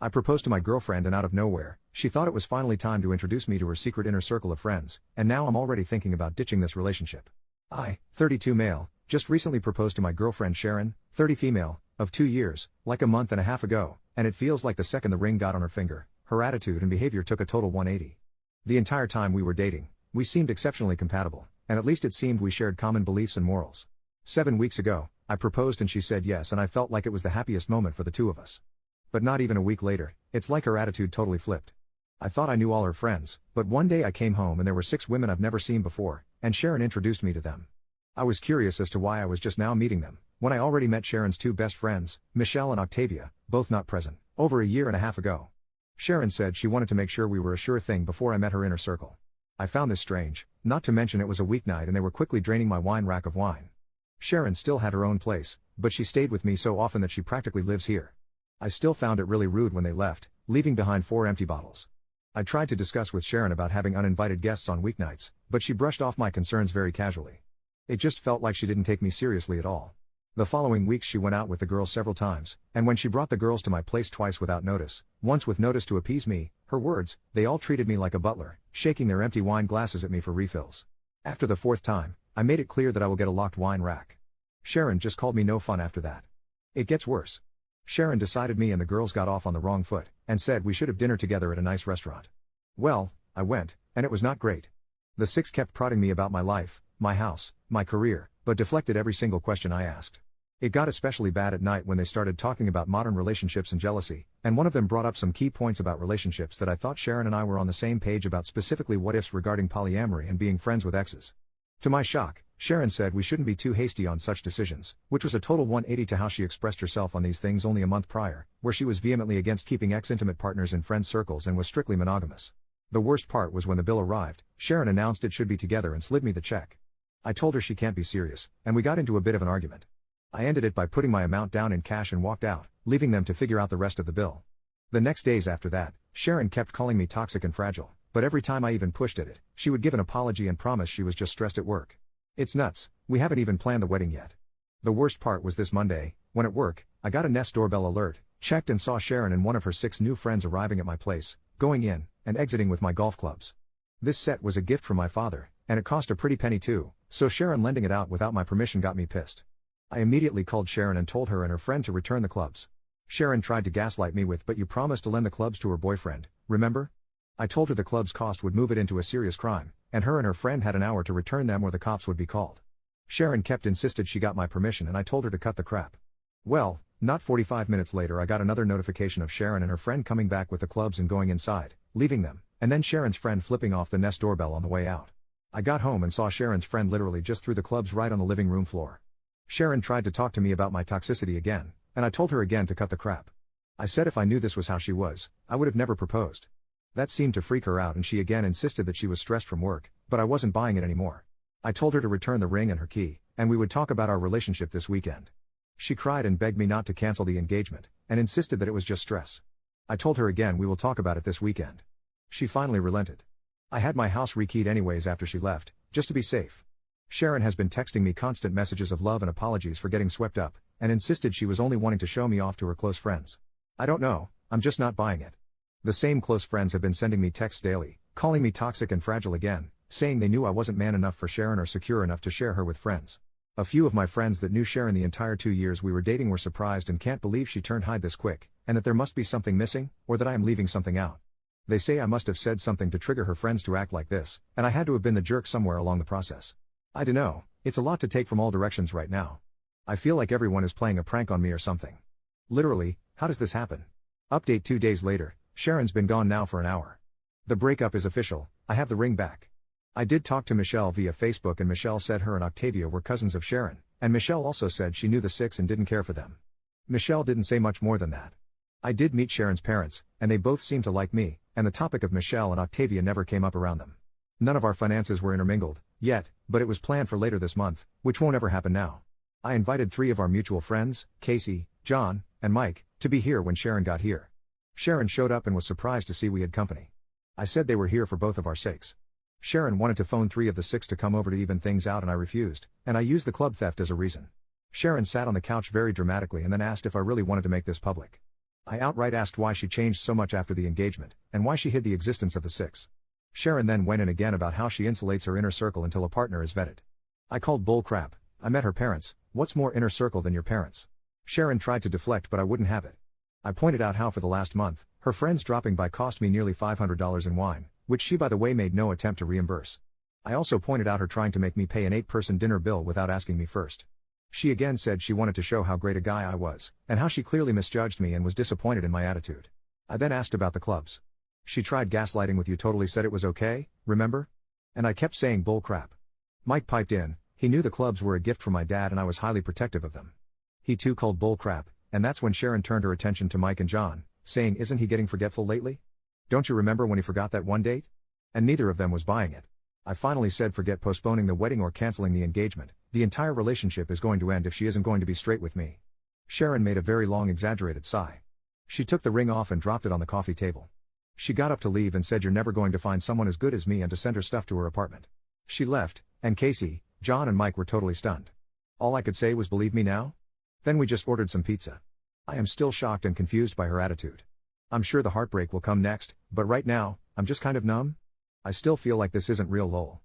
I proposed to my girlfriend and out of nowhere, she thought it was finally time to introduce me to her secret inner circle of friends, and now I'm already thinking about ditching this relationship. I, 32 male, just recently proposed to my girlfriend Sharon, 30 female, of 2 years, like a month and a half ago, and it feels like the second the ring got on her finger, her attitude and behavior took a total 180. The entire time we were dating, we seemed exceptionally compatible, and at least it seemed we shared common beliefs and morals. 7 weeks ago, I proposed and she said yes, and I felt like it was the happiest moment for the two of us. But not even a week later, it's like her attitude totally flipped. I thought I knew all her friends, but one day I came home and there were 6 women I've never seen before, and Sharon introduced me to them. I was curious as to why I was just now meeting them, when I already met Sharon's 2 best friends, Michelle and Octavia, both not present, over a year and a half ago. Sharon said she wanted to make sure we were a sure thing before I met her inner circle. I found this strange, not to mention it was a weeknight and they were quickly draining my wine rack of wine. Sharon still had her own place, but she stayed with me so often that she practically lives here. I still found it really rude when they left, leaving behind 4 empty bottles. I tried to discuss with Sharon about having uninvited guests on weeknights, but she brushed off my concerns very casually. It just felt like she didn't take me seriously at all. The following weeks she went out with the girls several times, and when she brought the girls to my place twice without notice, once with notice to appease me, her words, they all treated me like a butler, shaking their empty wine glasses at me for refills. After the 4th time, I made it clear that I will get a locked wine rack. Sharon just called me no fun after that. It gets worse. Sharon decided me and the girls got off on the wrong foot, and said we should have dinner together at a nice restaurant. Well, I went, and it was not great. The 6 kept prodding me about my life, my house, my career, but deflected every single question I asked. It got especially bad at night when they started talking about modern relationships and jealousy, and one of them brought up some key points about relationships that I thought Sharon and I were on the same page about, specifically what ifs regarding polyamory and being friends with exes. To my shock, Sharon said we shouldn't be too hasty on such decisions, which was a total 180 to how she expressed herself on these things only a month prior, where she was vehemently against keeping ex-intimate partners in friend circles and was strictly monogamous. The worst part was when the bill arrived, Sharon announced it should be together and slid me the check. I told her she can't be serious, and we got into a bit of an argument. I ended it by putting my amount down in cash and walked out, leaving them to figure out the rest of the bill. The next days after that, Sharon kept calling me toxic and fragile, but every time I even pushed at it, she would give an apology and promise she was just stressed at work. It's nuts, we haven't even planned the wedding yet. The worst part was this Monday, when at work, I got a Nest doorbell alert, checked and saw Sharon and one of her 6 new friends arriving at my place, going in, and exiting with my golf clubs. This set was a gift from my father, and it cost a pretty penny too, so Sharon lending it out without my permission got me pissed. I immediately called Sharon and told her and her friend to return the clubs. Sharon tried to gaslight me with, "But you promised to lend the clubs to her boyfriend, remember?" I told her the club's cost would move it into a serious crime, and her friend had an hour to return them or the cops would be called. Sharon kept insisted she got my permission and I told her to cut the crap. Well, not 45 minutes later I got another notification of Sharon and her friend coming back with the clubs and going inside, leaving them, and then Sharon's friend flipping off the Nest doorbell on the way out. I got home and saw Sharon's friend literally just threw the clubs right on the living room floor. Sharon tried to talk to me about my toxicity again, and I told her again to cut the crap. I said if I knew this was how she was, I would have never proposed. That seemed to freak her out and she again insisted that she was stressed from work, but I wasn't buying it anymore. I told her to return the ring and her key, and we would talk about our relationship this weekend. She cried and begged me not to cancel the engagement, and insisted that it was just stress. I told her again we will talk about it this weekend. She finally relented. I had my house rekeyed anyways after she left, just to be safe. Sharon has been texting me constant messages of love and apologies for getting swept up, and insisted she was only wanting to show me off to her close friends. I don't know, I'm just not buying it. The same close friends have been sending me texts daily, calling me toxic and fragile again, saying they knew I wasn't man enough for Sharon or secure enough to share her with friends. A few of my friends that knew Sharon the entire 2 years we were dating were surprised and can't believe she turned hide this quick, and that there must be something missing, or that I am leaving something out. They say I must have said something to trigger her friends to act like this, and I had to have been the jerk somewhere along the process. I dunno, it's a lot to take from all directions right now. I feel like everyone is playing a prank on me or something. Literally, how does this happen? Update 2 days later, Sharon's been gone now for an hour. The breakup is official, I have the ring back. I did talk to Michelle via Facebook and Michelle said her and Octavia were cousins of Sharon, and Michelle also said she knew the 6 and didn't care for them. Michelle didn't say much more than that. I did meet Sharon's parents, and they both seemed to like me, and the topic of Michelle and Octavia never came up around them. None of our finances were intermingled, yet, but it was planned for later this month, which won't ever happen now. I invited 3 of our mutual friends, Casey, John, and Mike, to be here when Sharon got here. Sharon showed up and was surprised to see we had company. I said they were here for both of our sakes. Sharon wanted to phone 3 of the 6 to come over to even things out and I refused, and I used the club theft as a reason. Sharon sat on the couch very dramatically and then asked if I really wanted to make this public. I outright asked why she changed so much after the engagement, and why she hid the existence of the six. Sharon then went in again about how she insulates her inner circle until a partner is vetted. I called bull crap. I met her parents. What's more inner circle than your parents? Sharon tried to deflect, but I wouldn't have it. I pointed out how for the last month, her friends dropping by cost me nearly $500 in wine, which she by the way made no attempt to reimburse. I also pointed out her trying to make me pay an 8-person dinner bill without asking me first. She again said she wanted to show how great a guy I was, and how she clearly misjudged me and was disappointed in my attitude. I then asked about the clubs. She tried gaslighting with you, totally said it was okay, remember? And I kept saying bull crap. Mike piped in. He knew the clubs were a gift from my dad and I was highly protective of them. He too called bull crap, and that's when Sharon turned her attention to Mike and John, saying, isn't he getting forgetful lately? Don't you remember when he forgot that one date? And neither of them was buying it. I finally said forget postponing the wedding or canceling the engagement, the entire relationship is going to end if she isn't going to be straight with me. Sharon made a very long exaggerated sigh. She took the ring off and dropped it on the coffee table. She got up to leave and said you're never going to find someone as good as me and to send her stuff to her apartment. She left, and Casey, John and Mike were totally stunned. All I could say was believe me now? Then we just ordered some pizza. I am still shocked and confused by her attitude. I'm sure the heartbreak will come next, but right now, I'm just kind of numb. I still feel like this isn't real lol.